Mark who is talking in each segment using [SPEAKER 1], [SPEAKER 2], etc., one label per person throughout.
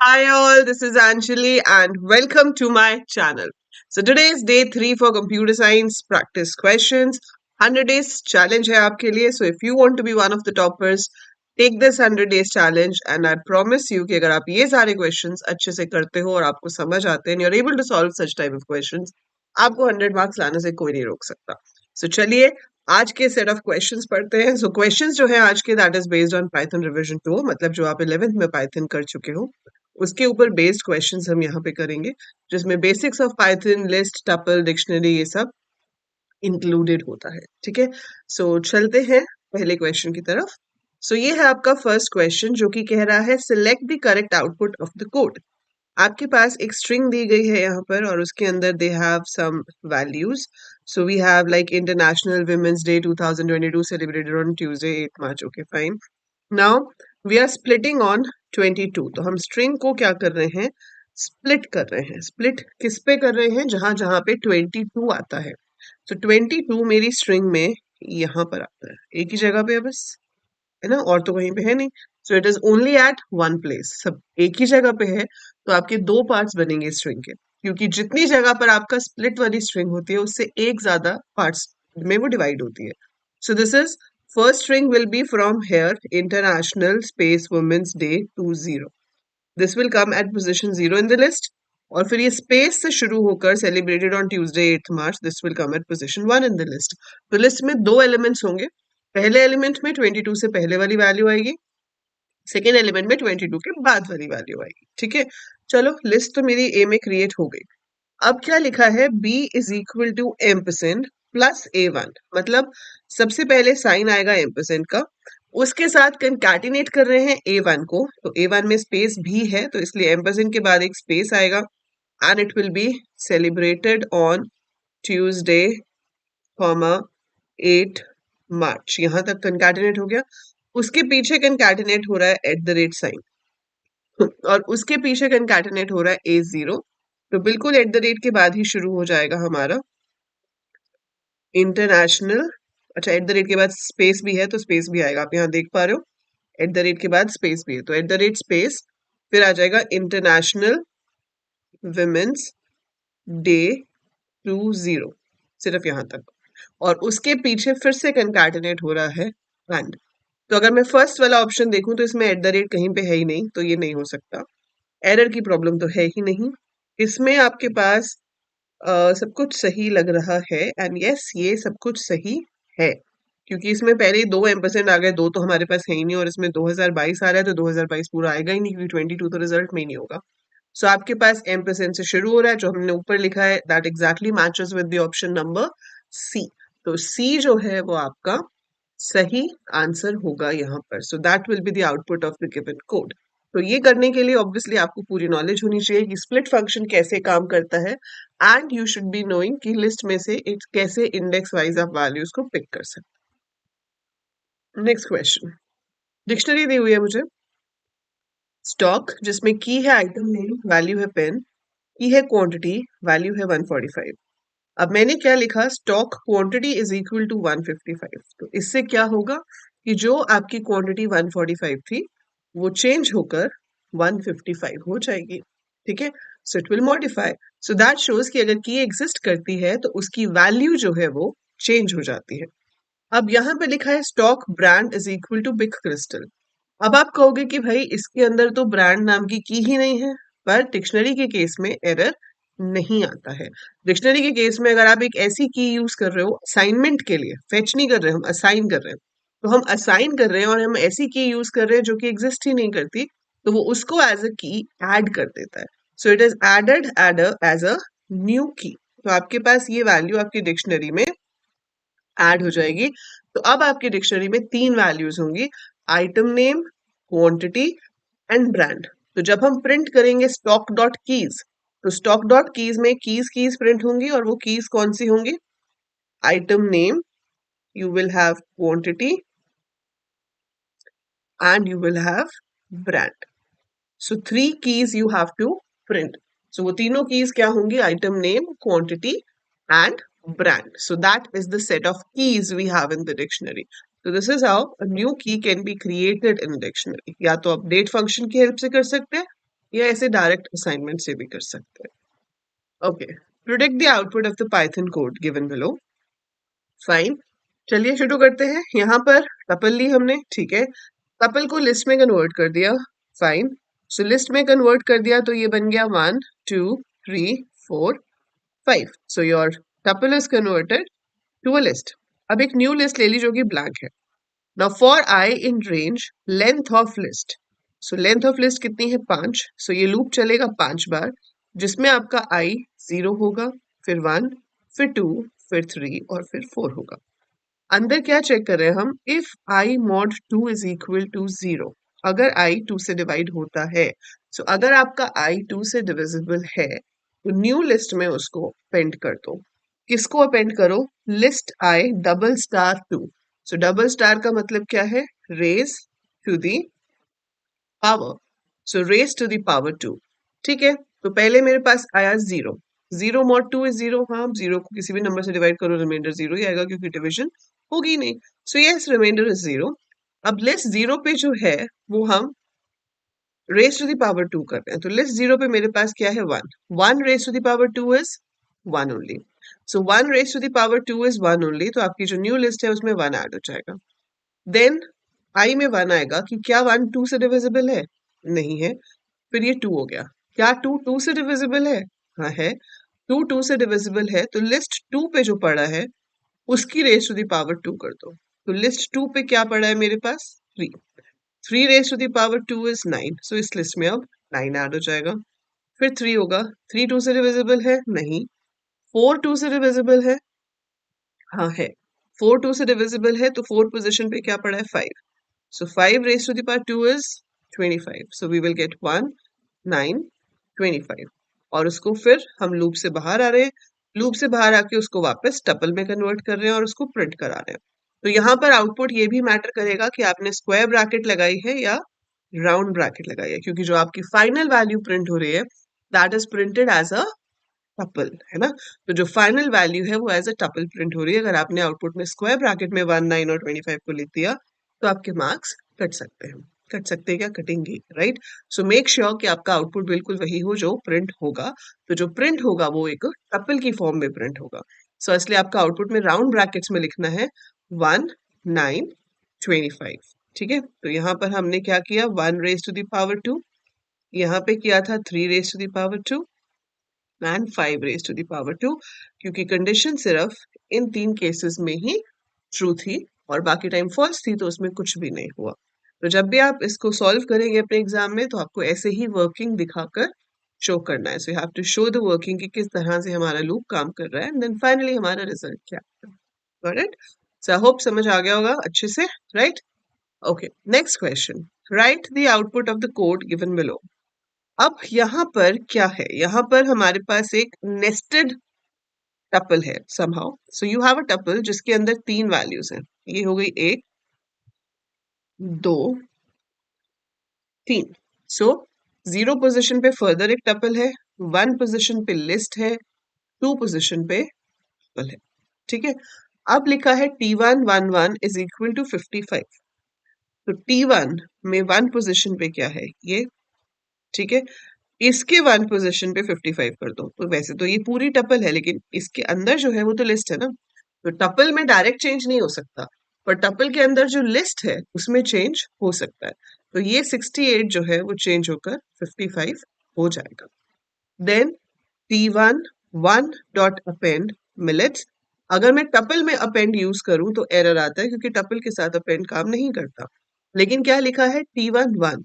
[SPEAKER 1] Hi all, this is Anjali and welcome to my channel. So today is day 3 for computer science practice questions. 100 days challenge है आपके लिए. So if you want to be one of the toppers, take this 100 days challenge and I promise you कि अगर आप ये सारे questions अच्छे से करते हो और आपको समझ आते हैं and you're able to solve such type of questions, आपको 100 marks लाने से कोई नहीं रोक सकता. So चलिए आज के सेट ऑफ क्वेश्चंस पढ़ते हैं. सो क्वेश्चंस जो है आज के that is based on Python revision 2, मतलब जो आप 11th में पाइथन कर चुके हो उसके ऊपर बेस्ड क्वेश्चंस हम यहाँ पे करेंगे, जिसमें basics of Python, list, tuple, dictionary ये सब इंक्लूडेड होता है. ठीक है, सो चलते हैं पहले क्वेश्चन की तरफ. सो ये है आपका फर्स्ट क्वेश्चन जो कि कह रहा है select the correct output of the code. आपके पास एक स्ट्रिंग दी गई है यहाँ पर और उसके अंदर they have some values. So we have like international women's day 2022 celebrated on Tuesday 8 March. Okay fine. Now we are splitting on 22. तो हम स्ट्रिंग को क्या कर रहे हैं, स्प्लिट कर रहे हैं. स्प्लिट किस पे कर रहे हैं, जहां जहां पे 22 आता है. तो 22 मेरी स्ट्रिंग में यहाँ पर आता है, एक ही जगह पे है बस, है ना, और तो कहीं पे है नहीं. So it is only at one place, सब एक ही जगह पे है. तो आपके दो पार्ट्स बनेंगे स्ट्रिंग के, क्योंकि जितनी जगह पर आपका स्प्लिट वाली स्ट्रिंग होती है उससे एक ज्यादा पार्ट्स में वो डिवाइड होती है. So this is first string will be from here international space women's day 20. This will come at position 0 in the list. और फिर ये स्पेस से शुरू होकर celebrated on Tuesday 8 March, this will come at position 1 in the list. तो list में दो elements होंगे. पहले एलिमेंट में 22 से पहले वाली वैल्यू आएगी, सेकेंड एलिमेंट में 22 के बाद वाली वैल्यू आएगी. ठीक है, चलो लिस्ट तो मेरी ए में क्रिएट हो गई. अब क्या लिखा है, b is equal to ampersand plus a1, मतलब सबसे पहले साइन आएगा एम्परसेंड का, उसके साथ कंकैटिनेट कर रहे हैं a1 को. तो a1 में स्पेस भी है तो इसलिए एम्परसेंड के बाद एक स्पेस आएगा and it will be celebrated on Tuesday comma 8 मार्च. यहां तक कंकैटिनेट हो गया. उसके पीछे कंकैटिनेट हो रहा है एट द रेट साइन, और उसके पीछे कंकैटिनेट हो रहा है a0. तो बिल्कुल एट द रेट के बाद ही शुरू हो जाएगा हमारा इंटरनेशनल. अच्छा, एट द रेट के बाद स्पेस भी है तो स्पेस भी आएगा, आप यहाँ देख पा रहे हो एट द रेट के बाद स्पेस भी है, तो एट द रेट स्पेस फिर आ जाएगा इंटरनेशनल विमेन्स डे 20, सिर्फ यहाँ तक. और उसके पीछे फिर से कंकैटिनेट हो रहा है एंड. तो अगर मैं फर्स्ट वाला ऑप्शन देखूं तो इसमें एट द रेट कहीं पे है ही नहीं, तो ये नहीं हो सकता. एरर की प्रॉब्लम तो है ही नहीं. इसमें आपके पास सब कुछ सही लग रहा है एंड यस ये सब कुछ सही है, क्योंकि इसमें पहले ही दो एम्परसेंट आ गए, दो तो हमारे पास है ही नहीं, और इसमें 2022 आ रहा है तो 2022 पूरा आएगा ही नहीं क्योंकि 22 तो रिजल्ट में ही नहीं होगा. सो आपके पास एम्परसेंट से शुरू हो रहा है, जो हमने ऊपर लिखा है that exactly matches with the option number C. तो सी जो है वो आपका सही आंसर होगा यहाँ पर. So that will be the output of the given code. तो ये करने के लिए ऑब्वियसली आपको पूरी नॉलेज होनी चाहिए कि स्प्लिट फंक्शन कैसे काम करता है and you should be knowing कि लिस्ट में से एक कैसे इंडेक्स वाइज आप वैल्यूज को पिक कर सकते. नेक्स्ट क्वेश्चन, डिक्शनरी दी हुई है मुझे. स्टॉक जिसमें की है आइटम नेम, वैल्यू है पेन, की है क्वांटिटी, वैल्यू है 145. अब मैंने क्या लिखा, stock quantity is equal to 155. तो इससे क्या होगा कि जो आपकी क्वांटिटी 145 थी वो चेंज होकर 155 हो जाएगी. ठीक है, so it will modify. So that shows कि अगर की एग्जिस्ट करती है तो उसकी वैल्यू जो है वो चेंज हो जाती है. अब यहाँ पे लिखा है stock brand is equal to big crystal. अब आप कहोगे कि भाई इसके अंदर तो ब्रांड नाम की ही नहीं है, पर डिक्शनरी के केस में एरर नहीं आता है. डिक्शनरी के केस में अगर आप एक ऐसी की यूज कर रहे हो असाइनमेंट के लिए, फेच नहीं कर रहे, हम असाइन कर रहे हैं, तो हम असाइन कर रहे हैं और हम ऐसी की यूज कर रहे हैं जो कि एग्जिस्ट ही नहीं करती, तो वो उसको एज अ की ऐड कर देता है. So it is added as a new key. तो आपके पास ये वैल्यू आपकी डिक्शनरी में ऐड हो जाएगी. तो अब आपकी डिक्शनरी में तीन वैल्यूज होंगी, item name, quantity and brand. तो जब हम प्रिंट करेंगे स्टॉक डॉट कीज, तो स्टॉक डॉट कीज में कीज कीज प्रिंट होंगी, और वो कीज कौन सी होंगी, item name, you will have quantity and you will have brand. So three keys you have to print. So वो तीनों keys क्या होंगी, item name, quantity and brand. So that is the set of keys we have in the dictionary. So this is how a new key can be created in a dictionary. या तो आप date function की help से कर सकते हैं, या ऐसे डायरेक्ट असाइनमेंट से भी कर सकते हैं। Okay, predict the output of the Python code given below. Fine, चलिए शुरू करते हैं। यहाँ पर टपल ली हमने, ठीक है, टपल को लिस्ट में कन्वर्ट कर दिया। फाइन, सो लिस्ट में कन्वर्ट कर दिया तो ये बन गया 1 2 3 4 5। So your tuple is converted to a list. अब एक न्यू लिस्ट ले ली जो कि ब्लैंक है। Now for I in range length of list, so length of list कितनी है 5। सो ये लूप चलेगा 5 बार, जिसमें आपका आई 0 होगा, फिर 1, फिर 2, फिर 3 और फिर 4 होगा। अंदर क्या चेक कर रहे हैं हम, if I mod 2 is equal to 0, अगर आई 2 से डिवाइड होता है। सो अगर आपका आई 2 से डिविजिबल है तो न्यू लिस्ट में उसको अपेंड कर दो। किसको अपेंड करो, list I double star 2। So double star का मतलब क्या है, raise to the power, so raise to the power 2। ठीक है, तो पहले मेरे पास आया 0, 0 मॉड 2 इज 0। हाँ, 0 को किसी भी नंबर से डिवाइड करो, रिमाइंडर 0 ही आएगा क्योंकि डिवीजन होगी नहीं। So yes, remainder is 0। अब लिस्ट 0 पे जो है वो हम रेज टू द पावर 2 कर रहे हैं, तो लिस्ट 0 पे मेरे पास क्या है 1, 1 raise to the power 2 is 1 only. So 1 raise to the power 2 is 1 only, तो आपकी जो न्यू लिस्ट है उसमें 1 ऐड हो जाएगा। देन आई में 1 आएगा कि क्या 1 2 से डिविजिबल है, नहीं है, फिर ये 2 हो गया। क्या 2 2 से डिविजिबल है, हाँ है, 2 2 से डिविजिबल है, तो लिस्ट 2 पे जो पड़ा है उसकी रेज टू द पावर 2 कर दो। तो लिस्ट 2 पे क्या पड़ा है मेरे पास 3, 3 raise to the power 2 is 9। So इस लिस्ट में अब 9 ऐड हो जाएगा। फिर 3 होगा, 3 2 से डिविजिबल है, नहीं, 4 2 से डिविजिबल है, हाँ है, 4 2 से डिविजिबल है, तो 4 पोजीशन पे क्या पड़ा है 5। सो 5 raised to the power 2 is 25. So we will get 1 9 25। और उसको फिर हम लूप से बाहर आ रहे हैं, लूप से बाहर आके उसको वापस टपल में कन्वर्ट कर रहे हैं और उसको प्रिंट करा रहे हैं। तो यहाँ पर आउटपुट ये भी मैटर करेगा कि आपने स्क्वायर ब्रैकेट लगाई है या राउंड ब्रैकेट लगाई है, क्योंकि जो आपकी फाइनल वैल्यू प्रिंट हो रही है that is printed as a tuple, है ना। तो जो फाइनल वैल्यू है वो एज अ टपल प्रिंट हो रही है। अगर आपने आउटपुट में स्क्वायर ब्रैकेट में 1 9 और 25 को लिख दिया तो आपके मार्क्स कट सकते हैं। कट सकते हैं क्या, कटेंगे, राइट। सो मेक श्योर कि आपका आउटपुट बिल्कुल वही हो जो प्रिंट होगा। तो जो प्रिंट होगा वो एक टपल की फॉर्म में प्रिंट होगा। सो इसलिए आपका आउटपुट में राउंड ब्रैकेट्स में लिखना है 1 9 25। ठीक है, तो यहाँ पर हमने क्या किया, 1 रेज टू द पावर 2, यहाँ पे किया था 3 raise to the power 2 and 5 raise to the power 2, क्योंकि कंडीशन सिर्फ इन 3 केसेस में ही ट्रू थी और बाकी टाइम फॉल्स थी, तो उसमें कुछ भी नहीं हुआ। तो जब भी आप इसको सॉल्व करेंगे अपने एग्जाम में तो आपको ऐसे ही वर्किंग दिखाकर शो करना है। So you have to show the working कि किस तरह से हमारा लूप काम कर रहा है एंड देन फाइनली हमारा रिजल्ट क्या है। Got it? So I hope समझ आ गया होगा अच्छे से, right? Okay, next question, right the output of the code given below. अब यहाँ पर क्या है, यहाँ पर हमारे पास एक नेस्टेड टपल है somehow। So you have a tuple जिसके अंदर 3 वैल्यूज हैं, ये हो गई 1 2 3। सो 0 पोजीशन पे फर्दर एक टपल है, 1 पोजीशन पे लिस्ट है, 2 पोजीशन पे टपल है। ठीक है, अब लिखा है T1 1 1 इज इक्वल टू 55। तो T1 में 1 पोजीशन पे क्या है ये, ठीक है, इसके 1 पोजीशन पे 55 कर दो। तो वैसे तो ये पूरी टपल है लेकिन इसके अंदर जो है वो तो लिस्ट है ना, तो टपल में डायरेक्ट चेंज नहीं हो सकता, पर टपल के अंदर जो लिस्ट है उसमें चेंज हो सकता है। तो ये 68 जो है वो चेंज होकर 55 हो जाएगा। Then T1 1 dot append millets. अगर मैं टपल में अपेंड यूज करूं तो एरर आता है क्योंकि टपल के साथ अपेंड काम नहीं करता। लेकिन क्या लिखा है T1 1,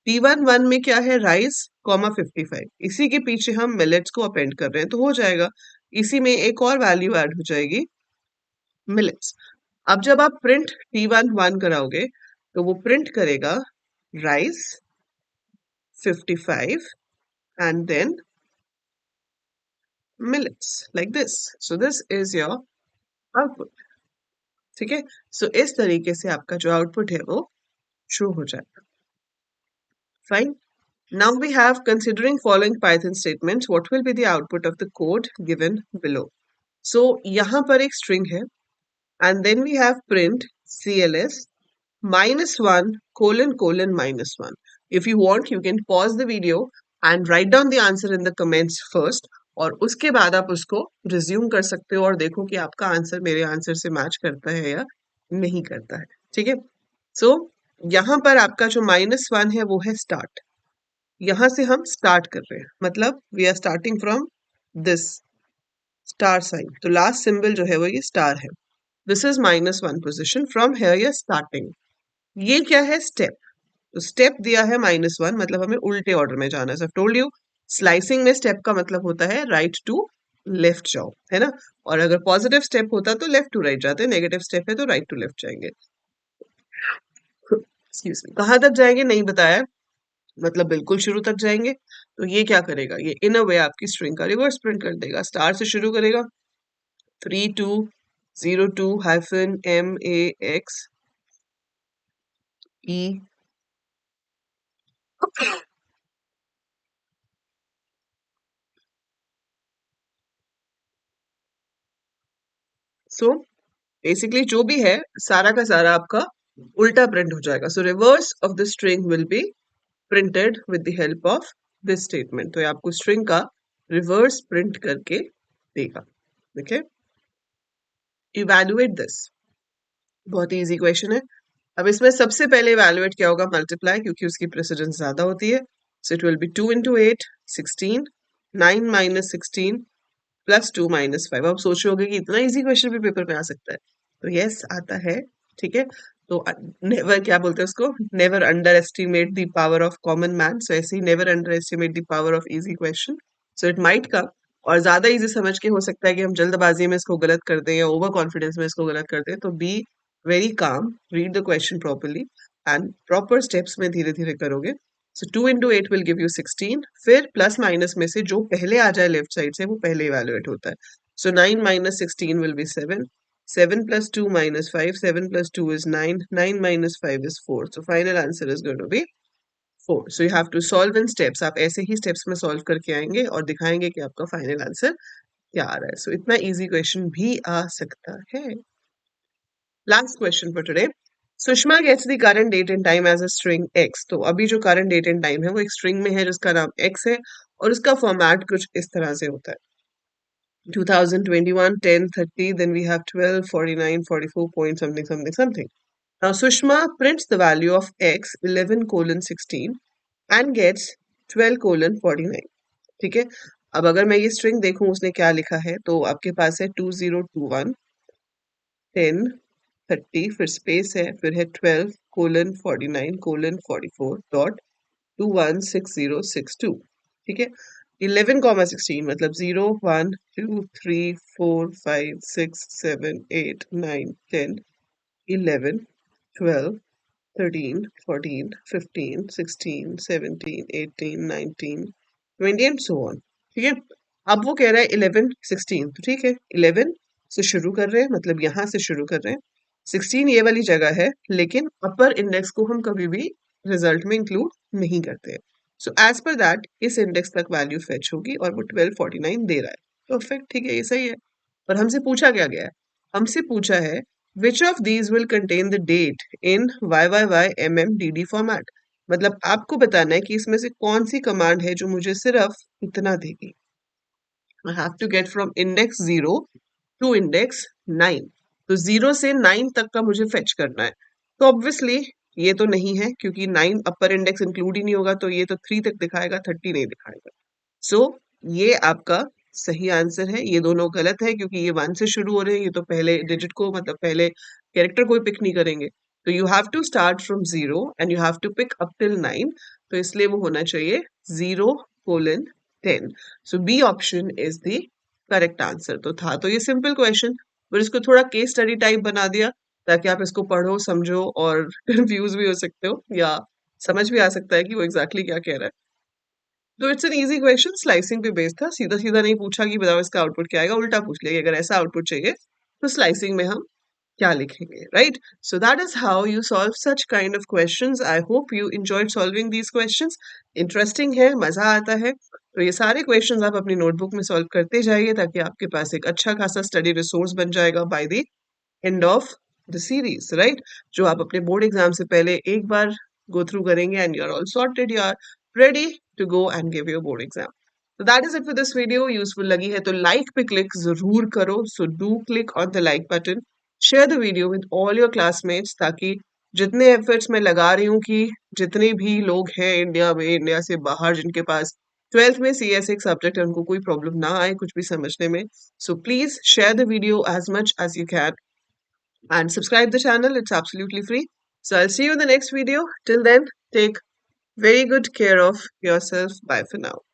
[SPEAKER 1] T1 1 में क्या है, राइस कॉमा 55, इसी के पीछे हम मिलेट्स को अपेंड कर रहे हैं तो हो जाएगा। इसी में एक और वैल्यू ऐड हो जाएगी मिलेट्स। अब जब आप प्रिंट T1 1 कराओगे तो वो प्रिंट करेगा rice 55 and then millets like this. So this is your output। ठीक है, सो इस तरीके से आपका जो आउटपुट है वो शो हो जाएगा। Fine, now we have considering following Python statements, what will be the output of the code given below? So यहाँ पर एक string है and then we have print cls -1 : -1। If you want you can pause the video and write down the answer in the comments first, और उसके बाद आप उसको resume कर सकते हो और देखो कि आपका आंसर मेरे आंसर से मैच करता है या नहीं करता है। ठीक है, सो यहाँ पर आपका जो -1 है वो है स्टार्ट। यहाँ से हम स्टार्ट कर रहे हैं, मतलब we are starting from this star sign, तो लास्ट सिंबल जो है वो ये स्टार है। This is -1 position, from here you are starting. ये क्या है? स्टेप। तो स्टेप दिया है -1, मतलब हमें उल्टे ऑर्डर में जाना है। टोल्ड यू, स्लाइसिंग में स्टेप का मतलब होता है राइट टू लेफ्ट जाओ, है ना। और अगर पॉजिटिव स्टेप होता तो लेफ्ट टू राइट जाते, नेगेटिव स्टेप है तो राइट टू लेफ्ट जाएंगे। एक्सक्यूज मी, कहाँ तक जाएंगे नहीं बताया, मतलब बिल्कुल शुरू तक जाएंगे। तो ये क्या करेगा, ये इन अ वे आपकी स्ट्रिंग का रिवर्स प्रिंट कर देगा। स्टार से शुरू करेगा, 3202 hyphen MAX E। So basically जो भी है सारा का सारा आपका उल्टा प्रिंट हो जाएगा। सो reverse of the string will be printed with the help of this statement. तो ये आपको स्ट्रिंग का रिवर्स प्रिंट करके देगा। ओके, इवैल्यूएट दिस, बहुत ही इजी क्वेश्चन है। अब इसमें सबसे पहले इवैल्यूएट क्या होगा? मल्टीप्लाई, क्योंकि उसकी प्रेसिडेंस ज्यादा होती है। So it will be 2 into 8 16, 9 minus 16 plus 2 minus 5। अब सोच रहे होगे कि इतना इजी क्वेश्चन भी पेपर में आ सकता है, तो यस आता है। ठीक है, तो नेवर, क्या बोलते हैं उसको, never underestimate the power of common man. So ऐसे ही never underestimate the power of easy question. So it might come, और ज्यादा इजी समझ के हो सकता है कि हम जल्दबाजी में इसको गलत कर दें या ओवर कॉन्फिडेंस में इसको गलत कर दें। तो be very calm, read the question properly and proper steps में धीरे धीरे करोगे। सो 2 into 8 will give you 16, फिर प्लस माइनस में से जो पहले आ जाए लेफ्ट साइड से वो पहले इवैल्यूएट होता है। सो 9 minus 16 will be 7, 7 plus 2 minus 5, 7 plus 2 is 9, 9 minus 5 is 4, so final answer is going to be 4. So you have to solve in steps, आप ऐसे ही steps में solve करके आएंगे और दिखाएंगे कि आपका final answer क्या आ रहा है। So इतना easy question भी आ सकता है। Last question for today. Sushma gets the current date and time as a string x। तो अभी जो current date and time है वो एक string में है जिसका नाम x है, और उसका format कुछ इस तरह से होता है। 2021 10 30, then we have 12 49 44 point something something something. Now Sushma prints the value of x 11:16 and gets 12:49। ठीक है, अब अगर मैं ये string देखूं उसने क्या लिखा है, तो आपके पास है 2021 10 30, फिर स्पेस है, फिर है 12:49:44 डॉट 216062। ठीक है, 11:16 मतलब 0 1 2 3 4 5 6 7 8 9 10 11 12 13 14 15 16 17 18 19 20 एंड सो ऑन। ठीक है, अब वो कह रहा है 11 16, तो ठीक है 11 से शुरू कर रहे हैं, मतलब यहां से शुरू कर रहे हैं। 16 ये वाली जगह है, लेकिन अपर इंडेक्स को हम कभी भी रिजल्ट में इंक्लूड नहीं करते हैं। सो एज पर दैट इस इंडेक्स तक वैल्यू फेच होगी और वो 1249 दे रहा है। परफेक्ट, ठीक है, ये सही है। पर हमसे पूछा क्या गया है? हमसे पूछा है which of these will contain the date in YYYMMDD format. मतलब आपको बताना है कि इसमें से कौन सी कमांड है जो मुझे सिर्फ इतना देगी। I have to get from index 0 to index 9। तो 0 से 9 तक का मुझे फेच करना है। तो ऑब्वियसली ये तो नहीं है, क्योंकि 9 अपर इंडेक्स इंक्लूड ही नहीं होगा, तो ये तो 3 तक दिखाएगा, 30 नहीं दिखाएगा। सो ये आपका सही आंसर है। ये दोनों गलत है क्योंकि ये 1 से शुरू हो रहे हैं, ये तो पहले डिजिट को, मतलब पहले कैरेक्टर को पिक नहीं करेंगे। तो you have to start from 0 and you have to pick up till 9, तो इसलिए वो होना चाहिए 0:10। So B option is the correct answer. तो था तो ये सिंपल क्वेश्चन, पर इसको थोड़ा केस स्टडी टाइप बना दिया ताकि आप इसको पढ़ो समझो और कंफ्यूज भी हो सकते हो, या समझ भी आ सकता है कि वो एग्जैक्टली क्या कह रहा है। तो it's an easy question, slicing पे बेस्ड था। सीधा सीधा नहीं पूछा कि बताओ इसका आउटपुट क्या आएगा, उल्टा पूछ लिया कि अगर ऐसा आउटपुट चाहिए तो स्लाइसिंग में हम क्या लिखेंगे, right. So that is how you solve such kind of questions. I hope you enjoyed solving these questions. Interesting है, मजा आता है। तो ये सारे क्वेश्चंस आप अपनी नोटबुक में सॉल्व करते जाइए ताकि आपके पास एक अच्छा खासा स्टडी रिसोर्स बन जाएगा by the end of the series, right. जो आप अपने बोर्ड एग्जाम से पहले एक बार गो थ्रू करेंगे and you are all sorted, you are ready to go and give your board exam. So that is it for this video. Useful lagi hai to like pe click zarur karo. So do click on the like button. Share the video with all your classmates ताकि जितने efforts मैं लगा रही हूँ कि जितने भी लोग हैं इंडिया में, इंडिया से बाहर, जिनके पास 12th में CS एक सब्जेक्ट है, उनको कोई प्रॉब्लम ना आए कुछ भी समझने में. So please share the video as much as you can and subscribe the channel. It's absolutely free. So I'll see you in the next video. Till then, take very good care of yourself. Bye for now.